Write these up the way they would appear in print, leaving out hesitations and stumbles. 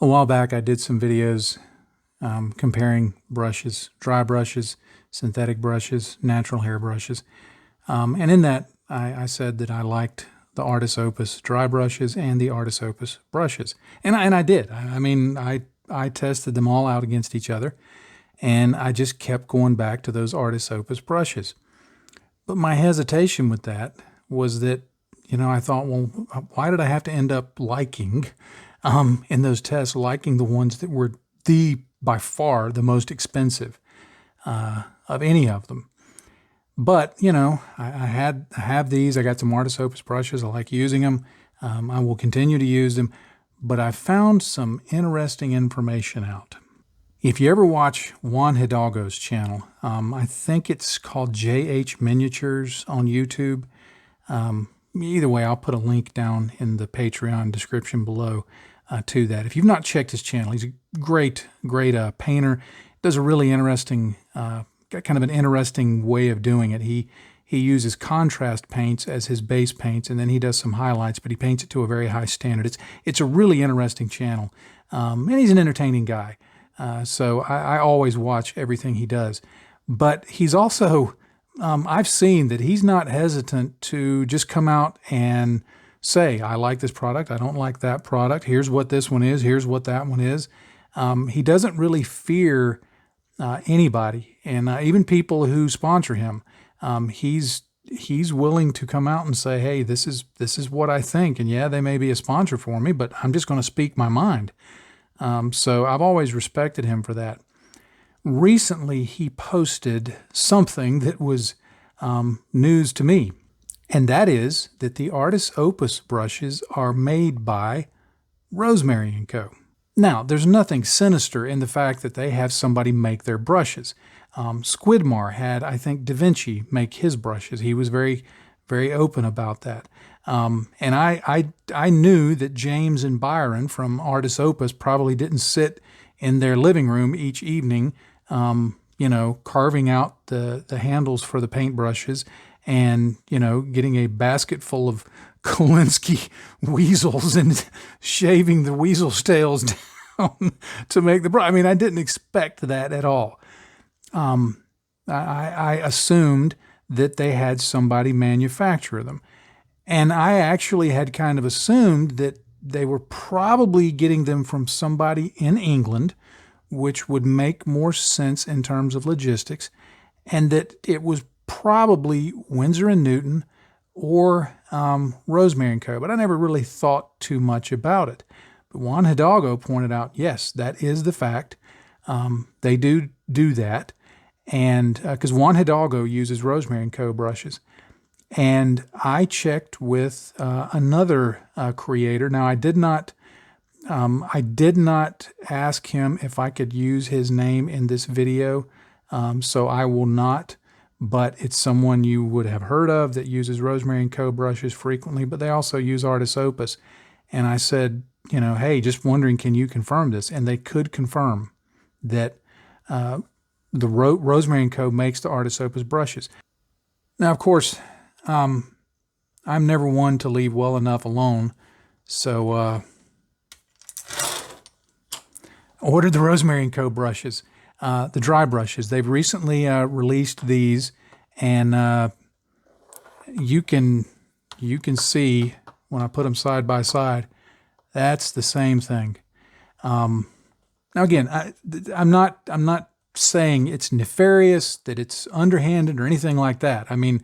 A while back, I did some videos comparing brushes, dry brushes, synthetic brushes, natural hair brushes. And in that, I said that I liked the Artis Opus dry brushes and the Artis Opus brushes. And I did. I tested them all out against each other, and I just kept going back to those Artis Opus brushes. But my hesitation with that was that, I thought, well, why did I have to end up liking, in those tests, liking the ones that were by far the most expensive of any of them? But, I have these. I got some Artis Opus brushes. I like using them. I will continue to use them. But I found some interesting information out. If you ever watch Juan Hidalgo's channel, I think it's called JH Miniatures on YouTube. Either way, I'll put a link down in the Patreon description below to that. If you've not checked his channel, he's a great painter. Does a really interesting, got kind of an interesting way of doing it. He uses contrast paints as his base paints, and then he does some highlights, but he paints it to a very high standard. It's a really interesting channel, and he's an entertaining guy. So I always watch everything he does. But he's also, I've seen that he's not hesitant to just come out and say, I like this product, I don't like that product, here's what this one is, here's what that one is. He doesn't really fear anybody, and even people who sponsor him. He's willing to come out and say, hey, this is what I think, and yeah, they may be a sponsor for me, but I'm just going to speak my mind. So I've always respected him for that. Recently, he posted something that was news to me, and that is that the Artis Opus brushes are made by Rosemary & Co. Now, there's nothing sinister in the fact that they have somebody make their brushes. Squidmar had, I think, Da Vinci make his brushes. He was very, very open about that. And I knew that James and Byron from Artis Opus probably didn't sit in their living room each evening, carving out the handles for the paintbrushes and, getting a basket full of Kolinsky weasels and shaving the weasel's tails down to make the brush. I mean, I didn't expect that at all. I assumed that they had somebody manufacture them. And I actually had kind of assumed that they were probably getting them from somebody in England, which would make more sense in terms of logistics, and that it was probably Winsor & Newton or Rosemary & Co. But I never really thought too much about it. But Juan Hidalgo pointed out, yes, that is the fact. They do that. And because Juan Hidalgo uses Rosemary & Co. brushes. And I checked with another creator. Now, I did not ask him if I could use his name in this video, so I will not. But it's someone you would have heard of that uses Rosemary & Co. brushes frequently, but they also use Artis Opus. And I said, hey, just wondering, can you confirm this? And they could confirm that the Rosemary & Co. makes the Artis Opus brushes. Now, of course, I'm never one to leave well enough alone, so ordered the Rosemary & Co. brushes, the dry brushes. They've recently released these, and you can see when I put them side by side, that's the same thing. Now again, I'm not saying it's nefarious, that it's underhanded or anything like that. I mean,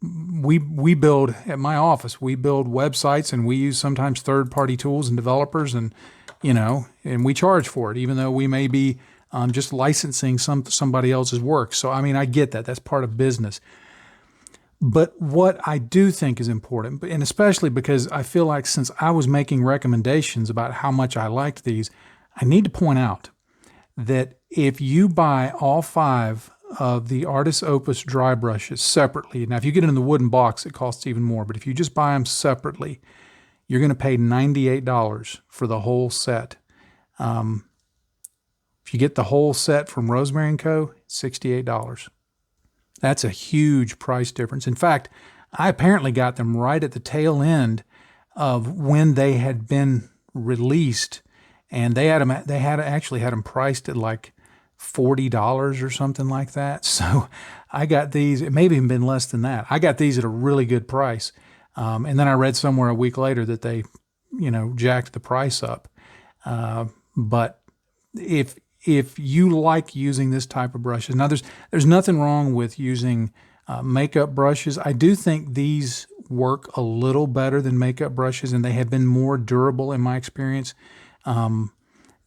we build at my office, we build websites, and we use sometimes third-party tools and developers, and we charge for it, even though we may be just licensing somebody else's work. So I mean, I get that. That's part of business. But what I do think is important, and especially because I feel like since I was making recommendations about how much I liked these, I need to point out that if you buy all 5 of the Artis Opus dry brushes separately, now if you get it in the wooden box, it costs even more, but if you just buy them separately, you're going to pay $98 for the whole set. If you get the whole set from Rosemary & Co., $68. That's a huge price difference. In fact, I apparently got them right at the tail end of when they had been released, and they actually had them priced at like $40 or something like that. So I got these. It may have even been less than that. I got these at a really good price, and then I read somewhere a week later that they, jacked the price up. But if you like using this type of brushes, now there's nothing wrong with using makeup brushes. I do think these work a little better than makeup brushes, and they have been more durable in my experience than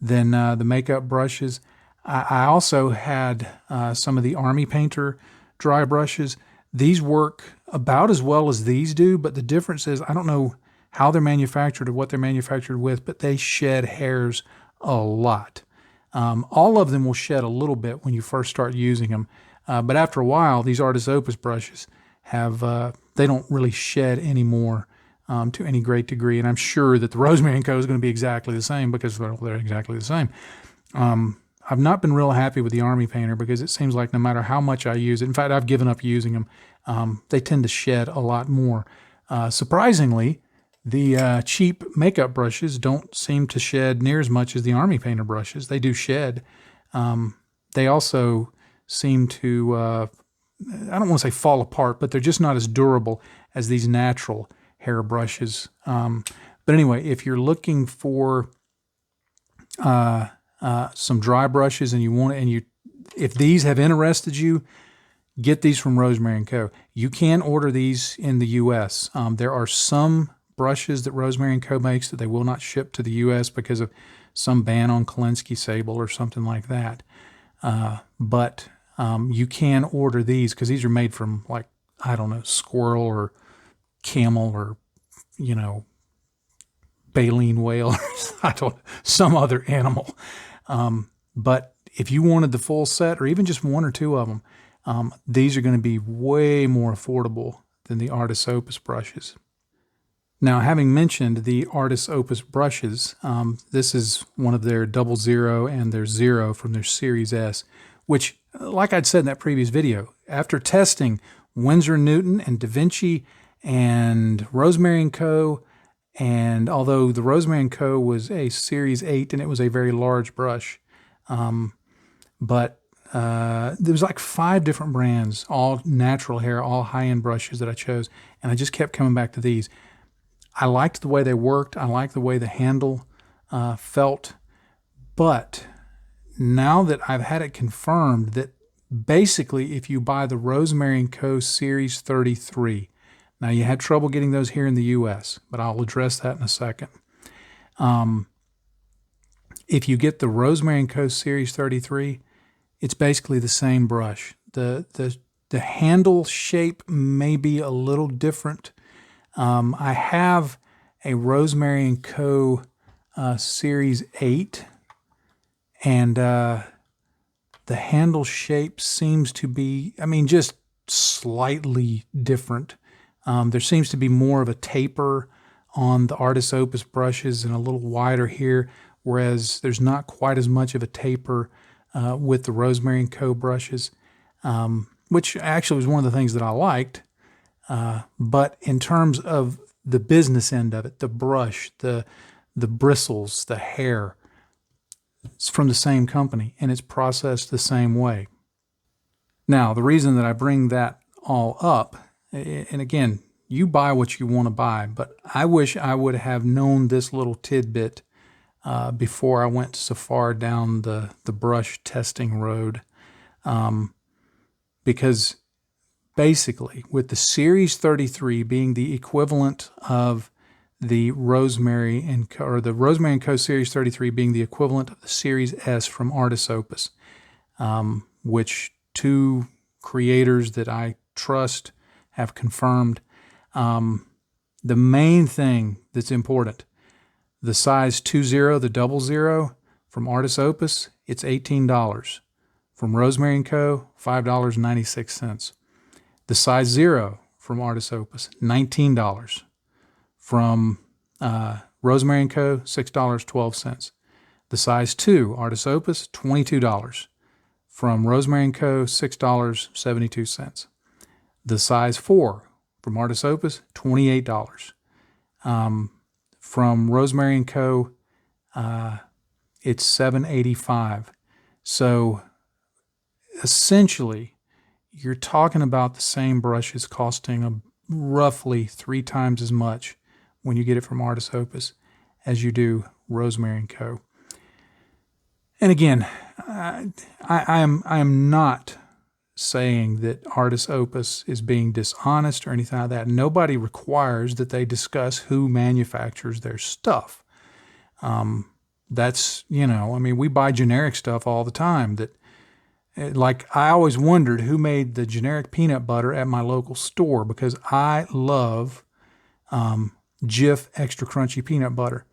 the makeup brushes. I also had some of the Army Painter dry brushes. These work about as well as these do, but the difference is I don't know how they're manufactured or what they're manufactured with, but they shed hairs a lot. All of them will shed a little bit when you first start using them, but after a while, these Artis Opus brushes they don't really shed anymore to any great degree, and I'm sure that the Rosemary & Co. is going to be exactly the same because they're exactly the same. I've not been real happy with the Army Painter because it seems like no matter how much I use it, in fact, I've given up using them, they tend to shed a lot more. Surprisingly, the cheap makeup brushes don't seem to shed near as much as the Army Painter brushes. They do shed. They also seem to, I don't want to say fall apart, but they're just not as durable as these natural hair brushes. But anyway, if you're looking for some dry brushes and if these have interested you, get these from Rosemary & Co. You can order these in the U.S. There are some brushes that Rosemary & Co. makes that they will not ship to the U.S. because of some ban on Kolinsky sable or something like that. But you can order these because these are made from, like, I don't know, squirrel or camel or, baleen whale or some other animal. But if you wanted the full set or even just one or two of them, these are going to be way more affordable than the Artis Opus brushes. Now, having mentioned the Artis Opus brushes, this is one of their 00 and their 0 from their Series S, which, like I'd said in that previous video, after testing Winsor Newton and Da Vinci and Rosemary & Co., and although the Rosemary & Co. was a Series 8 and it was a very large brush, but there was like 5 different brands, all natural hair, all high-end brushes that I chose, and I just kept coming back to these. I liked the way they worked. I liked the way the handle felt. But now that I've had it confirmed that basically if you buy the Rosemary & Co. Series 33, now you had trouble getting those here in the U.S., but I'll address that in a second. If you get the Rosemary & Co. Series 33, it's basically the same brush. The handle shape may be a little different. I have a Rosemary & Co. Series 8, and the handle shape seems to be, just slightly different. There seems to be more of a taper on the Artis Opus brushes and a little wider here, whereas there's not quite as much of a taper with the Rosemary & Co. brushes, which actually was one of the things that I liked. But in terms of the business end of it, the brush, the bristles, the hair, it's from the same company and it's processed the same way. Now, the reason that I bring that all up, and again, you buy what you want to buy, but I wish I would have known this little tidbit before I went so far down the brush testing road, because basically, with the Series 33 being the equivalent of the Rosemary & Co., or the Rosemary & Co. Series 33 being the equivalent of the Series S from Artis Opus, which 2 creators that I trust have confirmed. The main thing that's important, the size 20, the 00 from Artis Opus, it's $18. From Rosemary & Co., $5.96. The size 0 from Artis Opus, $19. From Rosemary & Co., $6.12. The size 2, Artis Opus, $22. From Rosemary & Co., $6.72. The size 4 from Artis Opus, $28. From Rosemary & Co., it's $7.85. So essentially, you're talking about the same brushes costing roughly 3 times as much when you get it from Artis Opus as you do Rosemary & Co. And again, I am not saying that Artis Opus is being dishonest or anything like that. Nobody requires that they discuss who manufactures their stuff. That's, I mean, we buy generic stuff all the time that, like, I always wondered who made the generic peanut butter at my local store, because I love Jif Extra Crunchy peanut butter.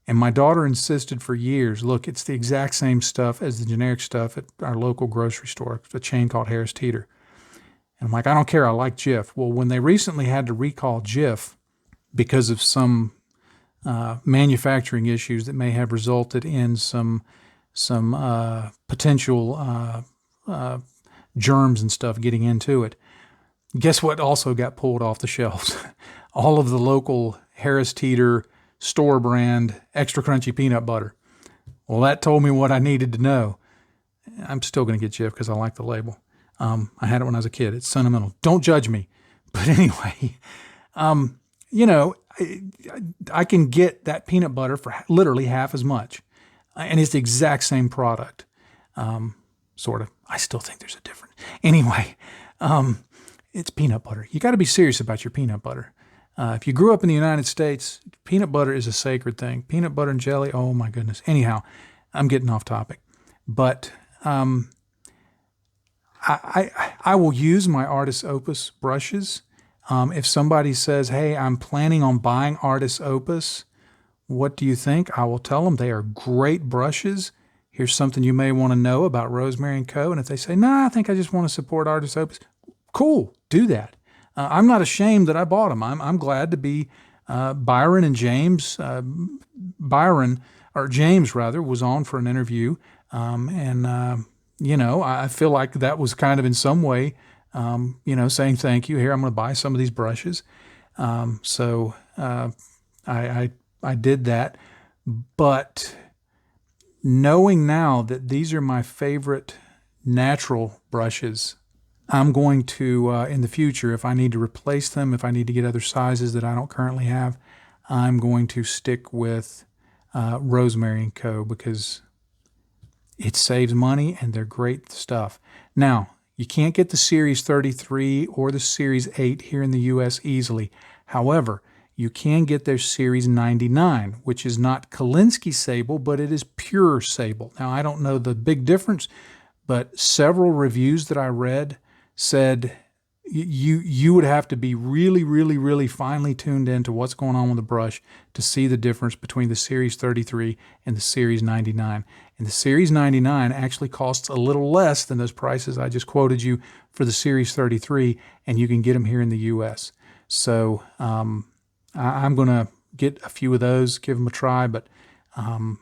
And my daughter insisted for years, look, it's the exact same stuff as the generic stuff at our local grocery store, a chain called Harris Teeter. And I'm like, I don't care, I like Jif. Well, when they recently had to recall Jif because of some manufacturing issues that may have resulted in some potential germs and stuff getting into it, guess what also got pulled off the shelves? All of the local Harris Teeter store brand extra crunchy peanut butter. Well, that told me what I needed to know. I'm still going to get Jif because I like the label. I had it when I was a kid. It's sentimental. Don't judge me. But anyway, I can get that peanut butter for literally half as much. And it's the exact same product. Sort of. I still think there's a difference. Anyway, it's peanut butter. You got to be serious about your peanut butter. If you grew up in the United States, peanut butter is a sacred thing. Peanut butter and jelly, oh my goodness. Anyhow, I'm getting off topic. But I will use my Artis Opus brushes. If somebody says, hey, I'm planning on buying Artis Opus, what do you think? I will tell them they are great brushes. Here's something you may want to know about Rosemary & Co. And if they say, nah, I think I just want to support Artis Opus, cool, do that. I'm not ashamed that I bought them. I'm glad to be Byron and James. James was on for an interview. I feel like that was kind of in some way, saying thank you. Here, I'm going to buy some of these brushes. So I did that. But knowing now that these are my favorite natural brushes, I'm going to, in the future, if I need to replace them, if I need to get other sizes that I don't currently have, I'm going to stick with Rosemary & Co. because it saves money and they're great stuff. Now, you can't get the Series 33 or the Series 8 here in the U.S. easily. However, you can get their Series 99, which is not Kolinsky sable, but it is pure sable. Now, I don't know the big difference, but several reviews that I read said you would have to be really, really, really finely tuned into what's going on with the brush to see the difference between the Series 33 and the Series 99. And the Series 99 actually costs a little less than those prices I just quoted you for the Series 33, and you can get them here in the U.S. So I'm going to get a few of those, give them a try, but I'm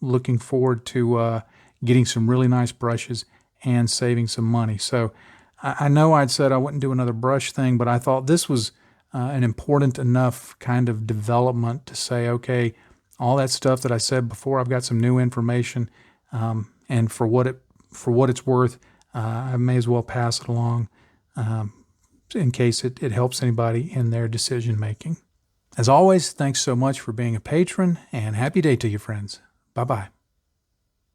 looking forward to getting some really nice brushes and saving some money. So I know I'd said I wouldn't do another brush thing, but I thought this was an important enough kind of development to say, okay, all that stuff that I said before, I've got some new information, and for what it's worth, I may as well pass it along in case it helps anybody in their decision making. As always, thanks so much for being a patron, and happy day to you, friends. Bye-bye.